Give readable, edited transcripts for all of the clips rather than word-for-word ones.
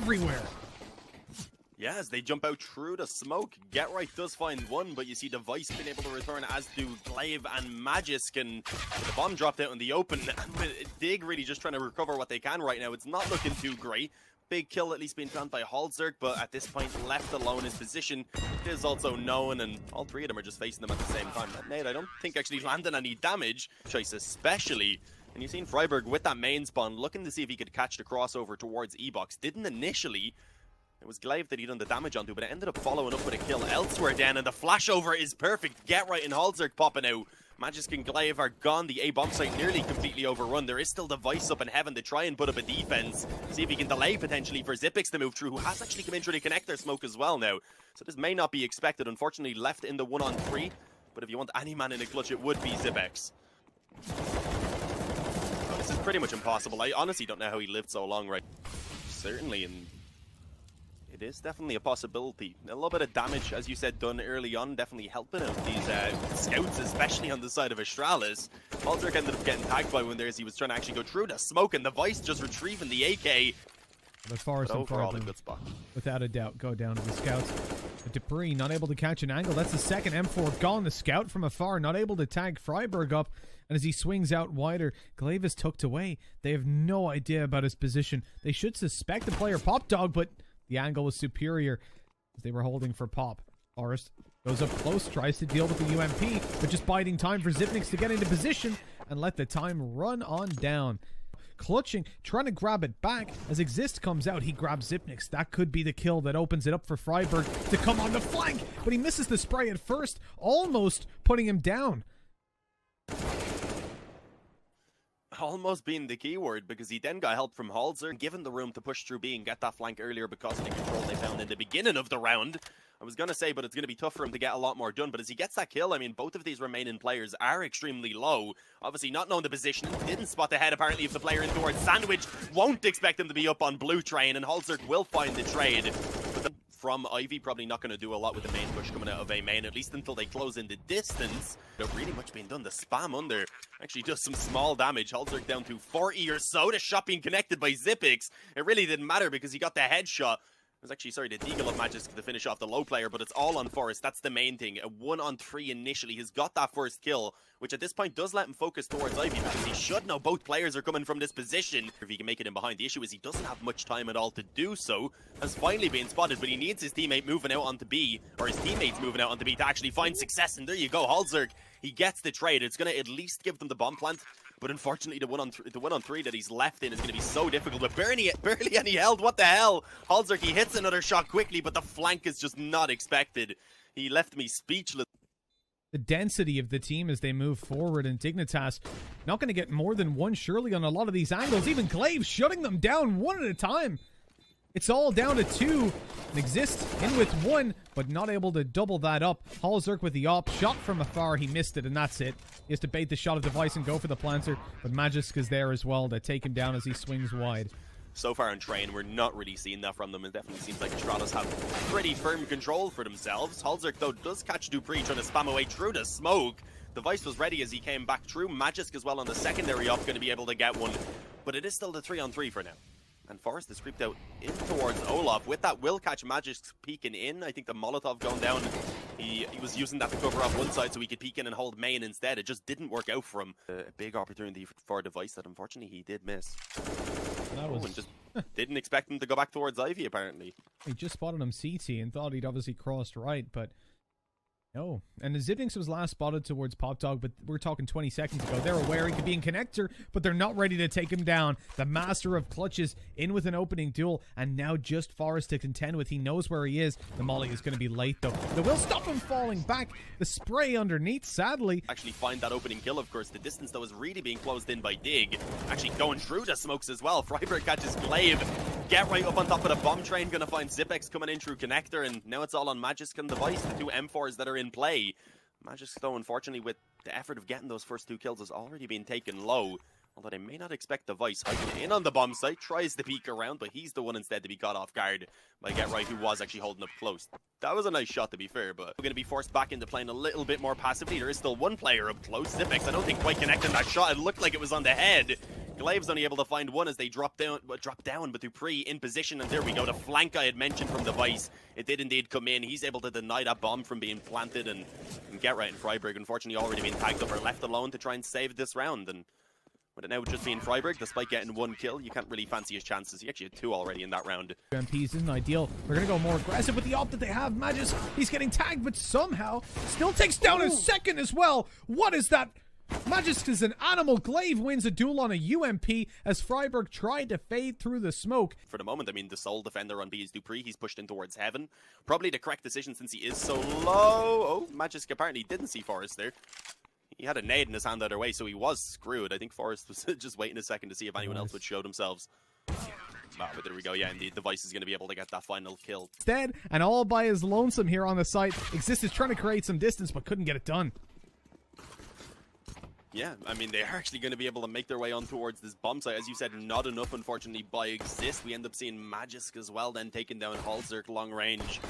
everywhere. Yeah, as they jump out through the smoke, Get Right does find one, but you see Device being able to return, as do Glaive and Magisk, and the bomb dropped out in the open. And Dig really just trying to recover what they can right now. It's not looking too great. Big kill at least being found by Halzerk, but at this point left alone, his position is also known, and all three of them are just facing them at the same time. That nade, I don't think actually landed any damage, choice especially. And you've seen Freiburg with that main spawn looking to see if he could catch the crossover towards E-Box. Didn't initially. It was Glaive that he done the damage onto, but it ended up following up with a kill elsewhere then, and the flashover is perfect. Get Right and Halzerk popping out. Magisk and Glaive are gone. The A bomb site nearly completely overrun. There is still Device up in heaven to try and put up a defense. See if he can delay potentially for Xyp9x to move through, who has actually come in through the connector smoke as well now. So this may not be expected. Unfortunately, left in the 1-on-3. But if you want any man in a clutch, it would be Xyp9x. Oh, this is pretty much impossible. I honestly don't know how he lived so long, right? Certainly, and it is definitely a possibility. A little bit of damage, as you said, done early on, definitely helping out these scouts, especially on the side of Astralis. Halzerk ended up getting tagged by one there as he was trying to actually go through the smoke, and Device just retrieving the AK. But Forest and overall, a good spot. Without a doubt, go down to the scouts. But Dupree not able to catch an angle. That's the second M4 gone. The scout from afar not able to tag Freiburg up. And as he swings out wider, Glaive is tucked away. They have no idea about his position. They should suspect the player Pop Dog, but the angle was superior as they were holding for Pop. Forest goes up close, tries to deal with the UMP, but just biding time for Xyp9x to get into position and let the time run on down. Clutching, trying to grab it back. As Exist comes out, he grabs Xyp9x. That could be the kill that opens it up for Freiburg to come on the flank, but he misses the spray at first, almost putting him down. Almost being the keyword, because he then got help from Halzer, given the room to push through B and get that flank earlier because of the control they found in the beginning of the round. I was going to say, but it's going to be tough for him to get a lot more done. But as he gets that kill, I mean, both of these remaining players are extremely low. Obviously, not knowing the position, didn't spot the head, apparently, of the player in towards Sandwich. Won't expect him to be up on blue train, and Halzerk will find the trade. But then from Ivy, probably not going to do a lot with the main push coming out of A main, at least until they close in the distance. They're really much being done. The spam under actually does some small damage. Halzerk down to 40 or so. The shot being connected by Xyp9x. It really didn't matter because he got the headshot. It was actually, sorry, the Deagle of Magisk to finish off the low player, but it's all on Forest. That's the main thing. A 1-on-3 initially. He's got that first kill, which at this point does let him focus towards Ivy because he should know both players are coming from this position. If he can make it in behind. The issue is he doesn't have much time at all to do so. Has finally been spotted, but he needs his teammate moving out onto B, or his teammates moving out onto B to actually find success. And there you go, Halzerk. He gets the trade. It's going to at least give them the bomb plant. But unfortunately, the 1-on-3 that he's left in is going to be so difficult. But barely any held. What the hell? Halzerk, he hits another shot quickly, but the flank is just not expected. He left me speechless. The density of the team as they move forward, and Dignitas not going to get more than one surely on a lot of these angles. Even Glaive shutting them down one at a time. It's all down to two. And Exist in with one, but not able to double that up. Halzerk with the op. Shot from afar. He missed it, and that's it. He has to bait the shot of Device and go for the planter. But Magisk is there as well to take him down as he swings wide. So far on train, we're not really seeing that from them. It definitely seems like Astralis have pretty firm control for themselves. Halzerk, though, does catch Dupree trying to spam away through the smoke. Device was ready as he came back through. Magisk as well on the secondary op, going to be able to get one. But it is still the 3-on-3 for now. And Forest has creeped out in towards Olaf. With that, will catch Magisk peeking in. I think the Molotov going down, he was using that to cover off one side so he could peek in and hold main instead. It just didn't work out for him. A big opportunity for Device that unfortunately he did miss. That was... and just didn't expect him to go back towards Ivy, apparently. He just spotted him CT and thought he'd obviously crossed right, but no. And the Xyp9x was last spotted towards Pop Dog, but we're talking 20 seconds ago. They're aware he could be in connector, but they're not ready to take him down. The master of clutches in with an opening duel, and now just Forest to contend with. He knows where he is. The molly is going to be late, though. That will stop him falling back. The spray underneath, sadly. Actually find that opening kill, of course. The distance, though, is really being closed in by Dig. Actually going through the smokes as well. Freiburg catches Glaive. Get right up on top of the bomb train. Going to find Xyp9x coming in through connector, and now it's all on Magisk and Device, the two M4s that are in play. Magisk, though, unfortunately, with the effort of getting those first two kills, has already been taken low. Although they may not expect Device hiking in on the bomb site, tries to peek around, but he's the one instead to be caught off guard by Get Right, who was actually holding up close. That was a nice shot, to be fair, but we're going to be forced back into playing a little bit more passively. There is still one player up close. Xyp9x, I don't think quite connecting that shot. It looked like it was on the head. Glaive's only able to find one as they drop down, but Dupree in position, and there we go. The flank I had mentioned from Device, it did indeed come in. He's able to deny that bomb from being planted, and Get Right and Freiburg, unfortunately, already being tagged up or left alone to try and save this round. And with it now just being Freiburg, despite getting one kill, you can't really fancy his chances. He actually had 2 already in that round. UMPs isn't ideal. We're going to go more aggressive with the op that they have. Magis, he's getting tagged, but somehow still takes down his second as well. What is that? Magis is an animal. Glaive wins a duel on a UMP as Freiburg tried to fade through the smoke. For the moment, I mean, the sole defender on B is Dupree. He's pushed in towards Heaven. Probably the correct decision since he is so low. Oh, Magis apparently didn't see Forrest there. He had a nade in his hand the other way, so he was screwed. I think Forrest was just waiting a second to see if anyone else would show themselves. Ah, but there we go. Yeah, indeed, Device is going to be able to get that final kill. Instead, and all by his lonesome here on the site, Exist is trying to create some distance, but couldn't get it done. Yeah, I mean, they are actually going to be able to make their way on towards this bomb site. As you said, not enough, unfortunately, by Exist. We end up seeing Magisk as well, then taking down Halzerk long range.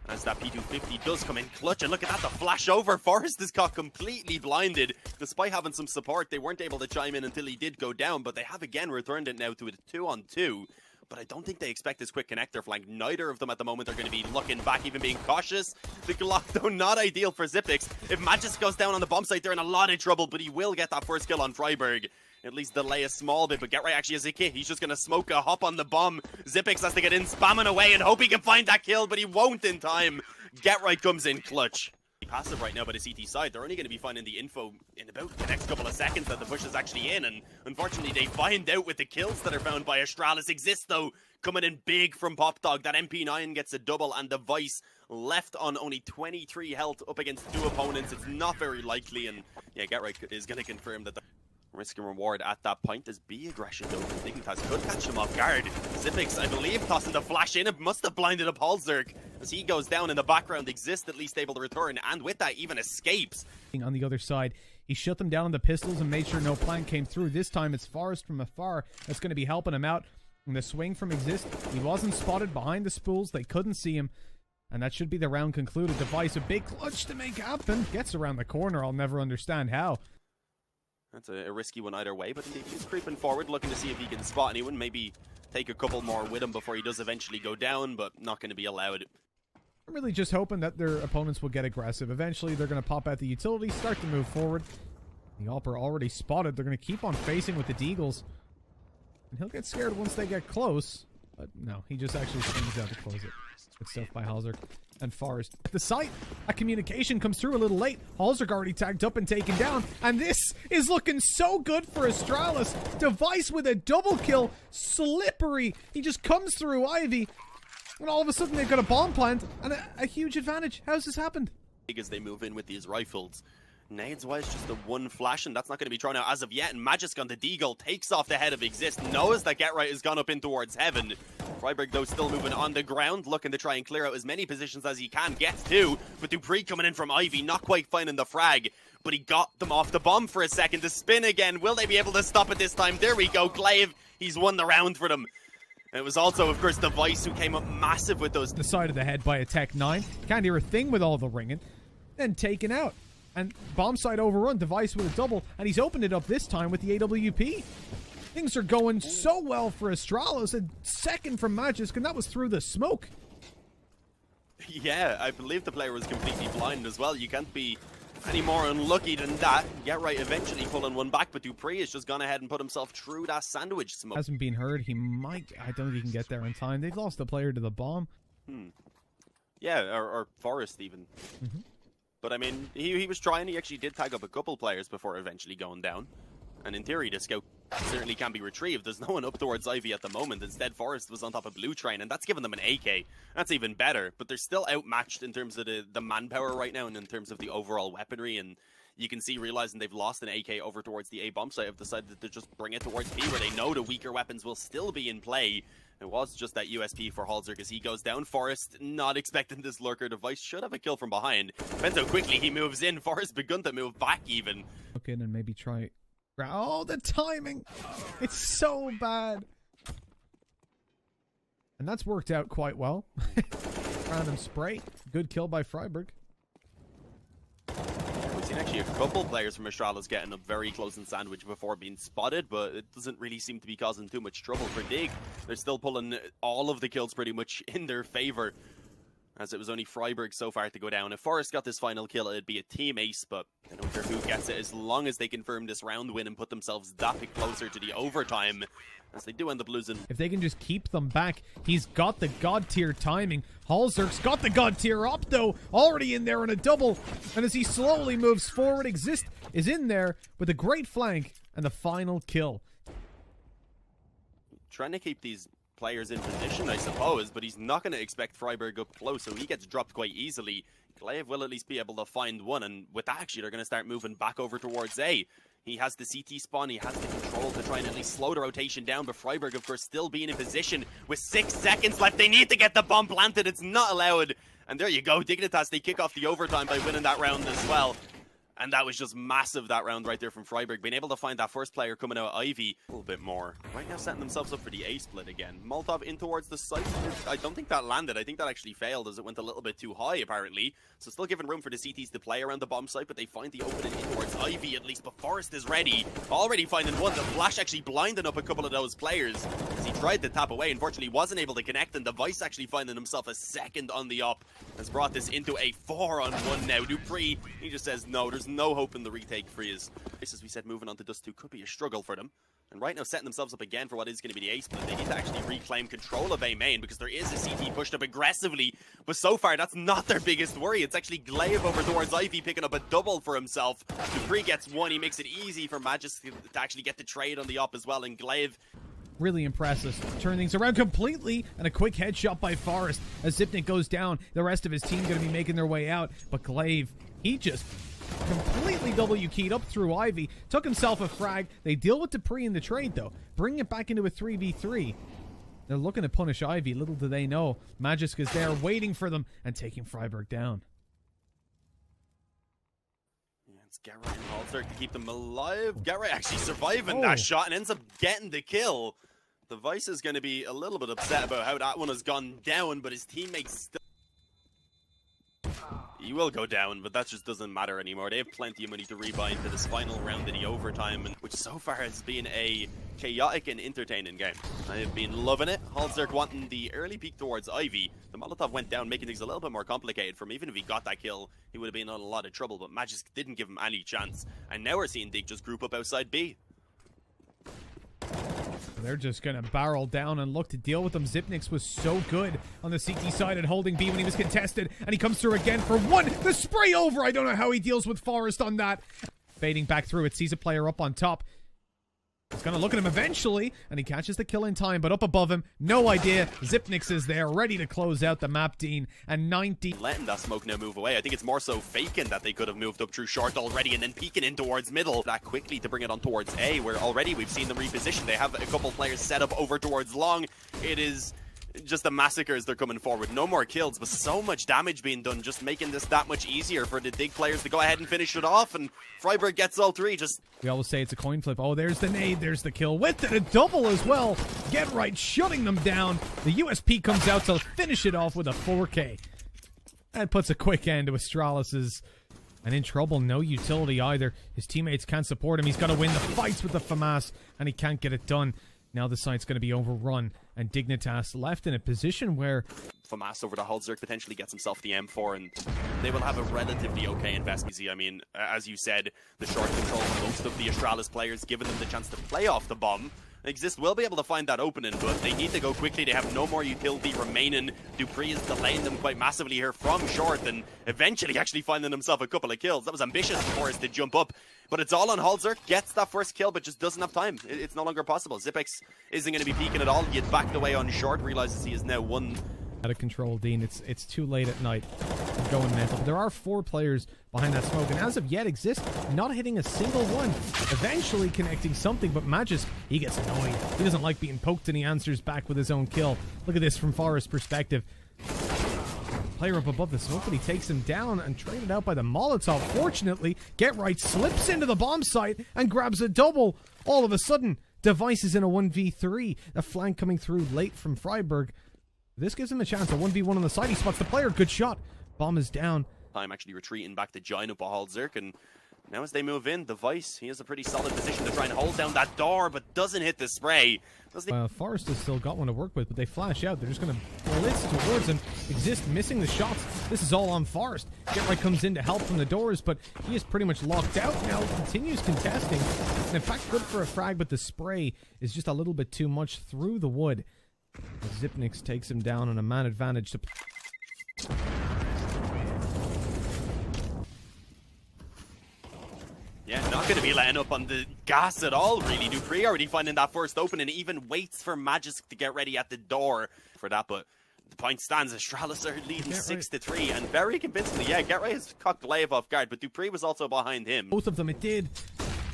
As that P250 does come in clutch, and look at that, the flash over. Forrest is got completely blinded. Despite having some support, they weren't able to chime in until he did go down, but they have again returned it now to a 2-on-2. But I don't think they expect this quick connector flank. Neither of them at the moment are going to be looking back, even being cautious. The Glock, though, not ideal for Xyp9x. If Magis goes down on the bomb site, they're in a lot of trouble, but he will get that first kill on Freiburg. At least delay a small bit, but Get Right actually has a kit. He's just going to smoke a hop on the bomb. Xyp9x has to get in, spamming away, and hope he can find that kill, but he won't in time. Get Right comes in clutch. Passive right now by the CT side. They're only going to be finding the info in about the next couple of seconds that the push is actually in, and unfortunately they find out with the kills that are found by Astralis. Exist though, coming in big from Popdog. That MP9 gets a double, and Device left on only 23 health up against 2 opponents. It's not very likely, and yeah, Get Right is going to confirm that the risk and reward at that point is B aggression though. Dignitas could catch him off guard. Xyp9x, I believe, tossing the flash in. It must have blinded up Halzerk. As he goes down in the background, Exist at least able to return, and with that even escapes. On the other side, he shut them down on the pistols and made sure no plan came through. This time it's Forrest from afar that's going to be helping him out. And the swing from Exist, he wasn't spotted behind the spools. They couldn't see him. And that should be the round concluded. Device, a big clutch to make happen. Gets around the corner. I'll never understand how. That's a risky one either way, but indeed he's creeping forward, looking to see if he can spot anyone. Maybe take a couple more with him before he does eventually go down, but not going to be allowed. I'm really just hoping that their opponents will get aggressive. Eventually, they're going to pop out the utility, start to move forward. The AWP are already spotted. They're going to keep on facing with the Deagles. And he'll get scared once they get close. But no, he just actually swings out to close it. Good stuff by Halzerk and Forrest. At the site, a communication comes through a little late. Halzerk already tagged up and taken down. And this is looking so good for Astralis. Device with a double kill. Slippery. He just comes through Ivy. And all of a sudden they've got a bomb plant and a huge advantage. How's this happened? As they move in with these rifles. Nades-wise, just the one flash, and that's not going to be thrown out as of yet. And Magisk on the Deagle takes off the head of Exist, knows that Get Right has gone up in towards Heaven. Freiburg, though, still moving on the ground, looking to try and clear out as many positions as he can. Gets 2, but Dupree coming in from Ivy, not quite finding the frag. But he got them off the bomb for a second. To spin again. Will they be able to stop it this time? There we go. Glaive, he's won the round for them. And it was also, of course, Device who came up massive with those. The side of the head by a Tech 9. Can't hear a thing with all the ringing. Then taken out. And bomb site overrun, Device with a double, and he's opened it up this time with the AWP. Things are going so well for Astralis, a second from Magisk, and that was through the smoke. Yeah, I believe the player was completely blind as well. You can't be any more unlucky than that. Get Right eventually pulling one back, but Dupree has just gone ahead and put himself through that sandwich smoke. Hasn't been heard. He might. I don't think he can get there in time. They've lost the player to the bomb. Yeah, or Forrest even. But I mean, he was trying. He actually did tag up a couple players before eventually going down. And in theory, the scout certainly can be retrieved. There's no one up towards Ivy at the moment. Instead, Forrest was on top of Blue Train, and that's given them an AK. That's even better. But they're still outmatched in terms of the manpower right now and in terms of the overall weaponry. And you can see, realizing they've lost an AK over towards the A bomb site, have decided to just bring it towards B, where they know the weaker weapons will still be in play. It was just that USP for Halzerk as he goes down. Forrest, not expecting this lurker. Device should have a kill from behind. Depends how quickly he moves in. Forrest begun to move back even. Look in and maybe try. Oh, the timing. It's so bad. And that's worked out quite well. Random spray. Good kill by Freiburg. We've seen actually actually a couple players from Astralis getting up very close and sandwich before being spotted, but it doesn't really seem to be causing too much trouble for Dig. They're still pulling all of the kills pretty much in their favor, as it was only Freiburg so far to go down. If Forest got this final kill, it'd be a team ace, but I don't care who gets it, as long as they confirm this round win and put themselves that bit closer to the overtime, as they do end up losing. If they can just keep them back, he's got the god tier timing. Halzerk's got the god tier up, though, already in there in a double, and as he slowly moves forward, Exist is in there with a great flank and the final kill. Trying to keep these players in position, I suppose, but he's not going to expect Freiburg up close, so he gets dropped quite easily. Glaive will at least be able to find one, and with that, actually, they're going to start moving back over towards A. He has the CT spawn, he has the control to try and at least slow the rotation down, but Freiburg, of course, still being in position with 6 seconds left. They need to get the bomb planted, it's not allowed. And there you go, Dignitas, they kick off the overtime by winning that round as well. And that was just massive, that round right there from Freiburg. Being able to find that first player coming out, Ivy, a little bit more. Right now setting themselves up for the A split again. Molotov in towards the site. I don't think that landed. I think that actually failed as it went a little bit too high, apparently. So still giving room for the CTs to play around the bomb site, but they find the opening in towards Ivy at least. But Forest is ready. Already finding one. The flash actually blinding up a couple of those players as he tried to tap away. Unfortunately, wasn't able to connect, and Device actually finding himself a second on the op has brought this into a 4-on-1 now. Dupree, he just says no, there's no hope in the retake for his. As we said, moving on to Dust 2 could be a struggle for them. And right now setting themselves up again for what is going to be the A split. They need to actually reclaim control of A main, because there is a CT pushed up aggressively. But so far, that's not their biggest worry. It's actually Glaive over towards Ivy picking up a double for himself. Dupree gets one. He makes it easy for Magis to actually get the trade on the op as well. And Glaive, really impressive. Turn things around completely, and a quick headshot by Forest. As Zipnik goes down, the rest of his team going to be making their way out. But Glaive, he just completely W-keyed up through Ivy, took himself a frag. They deal with Dupree in the trade, though, bringing it back into a 3v3. They're looking to punish Ivy. Little do they know, Magisk is there waiting for them and taking Freiburg down. Yeah, it's Garrett and Halzerk to keep them alive. Garrett actually surviving that shot and ends up getting the kill. The Vice is going to be a little bit upset about how that one has gone down, but his teammates still... He will go down, but that just doesn't matter anymore. They have plenty of money to rebind to this final round of the overtime, which so far has been a chaotic and entertaining game. I have been loving it. Halzerk wanting the early peek towards Ivy. The Molotov went down, making things a little bit more complicated for him. Even if he got that kill, he would have been in a lot of trouble, but Magisk didn't give him any chance. And now we're seeing Dig just group up outside B. They're just going to barrel down and look to deal with them. Zipnix was so good on the CT side at holding B when he was contested, and he comes through again for one. The spray over. I don't know how he deals with Forest on that. Fading back through it, sees a player up on top. He's going to look at him eventually, and he catches the kill in time, but up above him, no idea. Zipnix is there, ready to close out the map, Dean, and 90. Letting that smoke now move away. I think it's more so faking that they could have moved up through short already and then peeking in towards middle. That quickly to bring it on towards A, where already we've seen them reposition. They have a couple players set up over towards long. It is just a massacre as they're coming forward. No more kills, but so much damage being done, just making this that much easier for the Dig players to go ahead and finish it off, and Freiburg gets all three. We always say it's a coin flip. Oh, there's the nade, there's the kill with it, a double as well. Get right, shutting them down. The USP comes out to finish it off with a 4K. That puts a quick end to Astralis's. And in trouble, no utility either. His teammates can't support him. He's got to win the fights with the FAMAS, and he can't get it done. Now the site's going to be overrun, and Dignitas left in a position where FAMAS over to Halzerk potentially gets himself the M4, and they will have a relatively okay invest. I mean, as you said, the short control for most of the Astralis players, giving them the chance to play off the bomb. Exist will be able to find that opening, but they need to go quickly. They have no more utility remaining. Dupree is delaying them quite massively here from short, and eventually actually finding himself a couple of kills. That was ambitious for us to jump up, but it's all on Halzerk. Gets that first kill, but just doesn't have time. It's no longer possible. Zipex isn't going to be peeking at all. He had backed away on short, realizes he is now one. Out of control, Dean. It's too late at night. I'm going mental. But there are 4 players behind that smoke, and as of yet, Exist not hitting a single one. Eventually connecting something, but Magisk, he gets annoyed. He doesn't like being poked, and he answers back with his own kill. Look at this from Forest's perspective. Player up above the smoke, but he takes him down and traded out by the Molotov. Fortunately, Get Right slips into the bomb site and grabs a double. All of a sudden, Device is in a 1v3. A flank coming through late from Freiburg. This gives him a chance. A 1v1 on the side. He spots the player. Good shot. Bomb is down. Time actually retreating back to join up a Halzerk, and Now as they move in, Device, he has a pretty solid position to try and hold down that door, but doesn't hit the spray. Forest has still got one to work with, but they flash out. They're just going to blitz towards him. Exist missing the shots. This is all on Forest. Get comes in to help from the doors, but he is pretty much locked out now. Continues contesting. And in fact, good for a frag, but the spray is just a little bit too much through the wood. Zipnix takes him down on a man advantage to... Yeah, not going to be letting up on the gas at all, really. Dupree already finding that first open and even waits for Magisk to get ready at the door for that, but the point stands. Astralis are leading 6-3, and very convincingly, yeah, Get-Right has caught Glaive off guard, but Dupree was also behind him. Both of them, it did.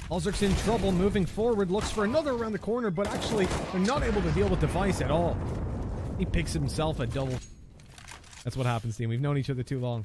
Alzerk's in trouble, moving forward, looks for another around the corner, but actually, they're not able to deal with Device at all. He picks himself a double. That's what happens, team. We've known each other too long.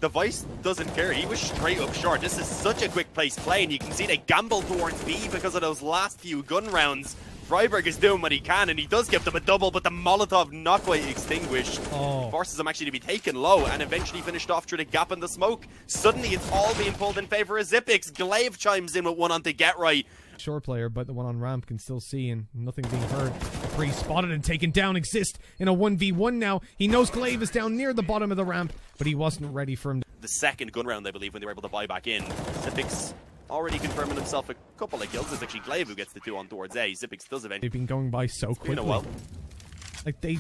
Device doesn't care. He was straight up short. This is such a quick place play, and you can see they gamble towards B because of those last few gun rounds. Freiburg is doing what he can, and he does give them a double, but the Molotov not quite extinguished. Forces them actually to be taken low, and eventually finished off through the gap in the smoke. Suddenly, it's all being pulled in favor of Zipix. Glaive chimes in with one on to Get-Right. Short player, but the one on ramp can still see, and nothing being heard. Dupree spotted and taken down. Exist in a 1v1 now. He knows Glaive is down near the bottom of the ramp, but he wasn't ready for him. The second gun round, I believe, when they were able to buy back in. Zipix already confirming himself a couple of kills. It's actually Glaive who gets the 2 on towards A. Zipix does eventually. They've been going by so quickly. Been a while. Like, they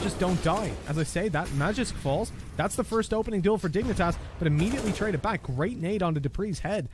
just don't die. As I say, that Magisk falls. That's the first opening duel for Dignitas, but immediately trade it back. Great nade onto Dupree's head.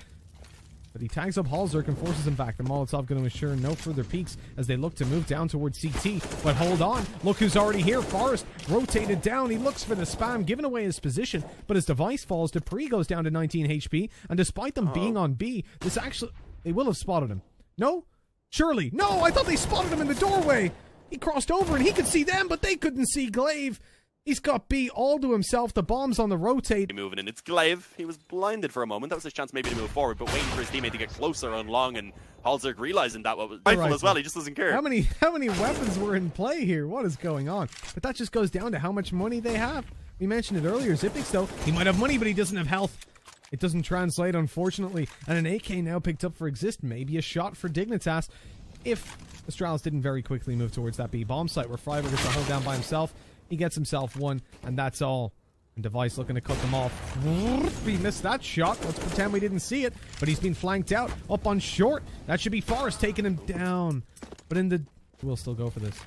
But he tags up Halzerk and forces him back. The Molotov going to ensure no further peeks as they look to move down towards CT. But hold on. Look who's already here. Forest rotated down. He looks for the spam, giving away his position. But as Device falls, Dupree goes down to 19 HP. And despite them being on B, this actually... They will have spotted him. No? Surely. No, I thought they spotted him in the doorway. He crossed over and he could see them, but they couldn't see Glaive. He's got B all to himself. The bomb's on the rotate. Moving in. It's Glaive. He was blinded for a moment. That was his chance maybe to move forward, but waiting for his teammate to get closer on long, and Halzerk realizing that was rifle as well. He just doesn't care. How many weapons were in play here? What is going on? But that just goes down to how much money they have. We mentioned it earlier. Zipix, though, he might have money, but he doesn't have health. It doesn't translate, unfortunately. And an AK now picked up for Exist. Maybe a shot for Dignitas. If Astralis didn't very quickly move towards that B bomb site where Freiburg is to hold down by himself. He gets himself one, and that's all. And Device looking to cut them off. He missed that shot. Let's pretend we didn't see it. But he's been flanked out. Up on short. That should be Forest taking him down. But in the... We'll still go for this.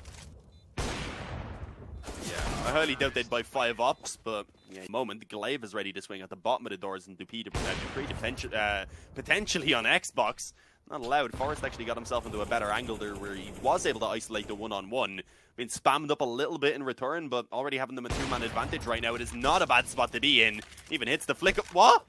Yeah, I highly doubt they'd buy 5 ops, but... Yeah, moment, Glaive is ready to swing at the bottom of the doors, and Dupree potentially on Xbox. Not allowed. Forest actually got himself into a better angle there where he was able to isolate the one-on-one. Been spammed up a little bit in return, but already having them a 2-man advantage right now. It is not a bad spot to be in. Even hits the flick up. What?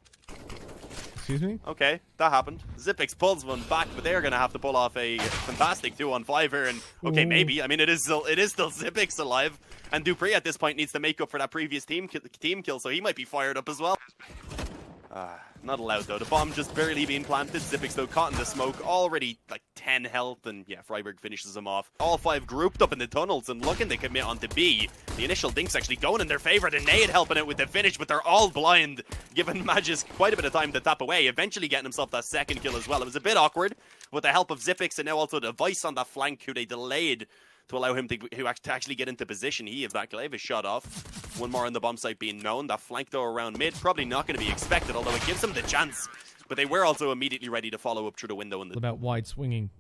Excuse me? Okay, that happened. Zipix pulls one back, but they're going to have to pull off a fantastic 2-on-5 here. And okay, maybe. I mean, it is still Zipix alive. And Dupree at this point needs to make up for that previous team kill, so he might be fired up as well. Not allowed though. The bomb just barely being planted. Zipix though caught in the smoke. Already like 10 health, and yeah, Freiburg finishes him off. All 5 grouped up in the tunnels and looking to commit onto B. The initial dink's actually going in their favor. The nade helping it with the finish, but they're all blind, giving Magisk quite a bit of time to tap away, eventually getting himself that second kill as well. It was a bit awkward with the help of Zipix and now also Device on that flank who they delayed to allow him to actually get into position. He, if that Glaive is shot off. One more on the bomb site being known. That flank though around mid, probably not going to be expected, although it gives them the chance. But they were also immediately ready to follow up through the window. About wide swinging.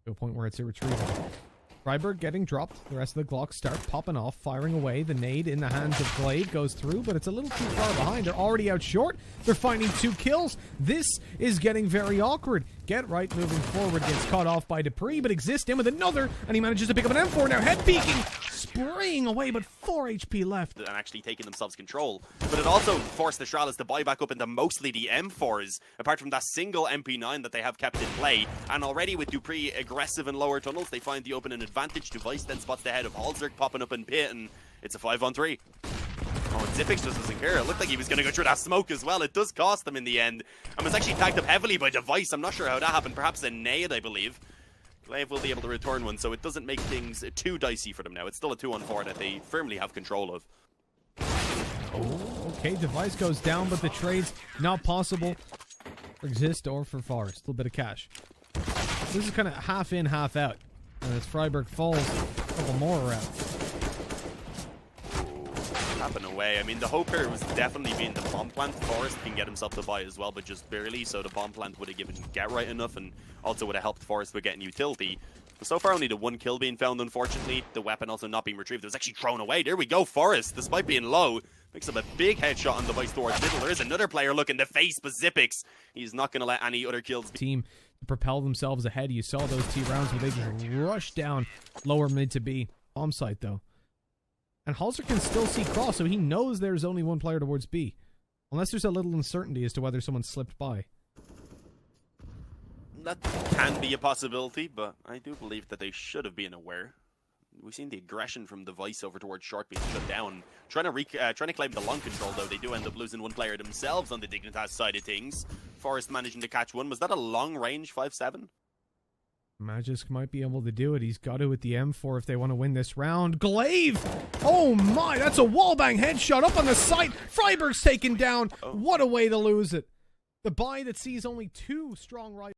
To a point where it's irretrievable. Freiburg getting dropped. The rest of the Glocks start popping off, firing away. The nade in the hands of Glaive goes through, but it's a little too far behind. They're already out short. They're finding 2 kills. This is getting very awkward. Get-Right moving forward, gets caught off by Dupree, but Exist in with another, and he manages to pick up an M4. Now head peeking, spraying away, but 4 HP left. And actually taking themselves control. But it also forced the Astralis to buy back up into mostly the M4s, apart from that single MP9 that they have kept in play. And already with Dupree aggressive in lower tunnels, they find the opening advantage. Device then spots the head of Halzerk popping up in pit, and it's a 5-on-3. Oh, and Zipix just doesn't care. It looked like he was going to go through that smoke as well. It does cost them in the end. And was actually tagged up heavily by Device. I'm not sure how that happened. Perhaps a nade, I believe. Glaive will be able to return one, so it doesn't make things too dicey for them now. It's still a 2-on-4 that they firmly have control of. Oh, Okay, device goes down, but the trade's not possible for Exist or for Forest. A little bit of cash. This is kind of half in, half out. And as Freiburg falls, a couple more around. Tapping away. I mean, the hope here was definitely being the bomb plant. Forest can get himself to buy as well, but just barely. So the bomb plant would have given Get right enough and also would have helped Forest with getting utility. But so far, only the one kill being found, unfortunately. The weapon also not being retrieved. It was actually thrown away. There we go. Forest, despite being low, picks up a big headshot on device towards middle. There is another player looking to face Pacifics. He's not going to let any other kills be. Team propel themselves ahead. You saw those T rounds where they just rushed down lower mid to B. Bomb site, though. And Halzer can still see cross, so he knows there's only one player towards B. Unless there's a little uncertainty as to whether someone slipped by. That can be a possibility, but I do believe that they should have been aware. We've seen the aggression from Device over towards Short being shut down. Trying to claim the long control, though. They do end up losing one player themselves on the Dignitas side of things. Forest managing to catch one. Was that a long range 5-7? Magisk might be able to do it. He's got to with the M4 if they want to win this round. Glaive! Oh my, that's a wallbang headshot up on the site. Freiburg's taken down. Oh. What a way to lose it. The buy that sees only two strong rivals.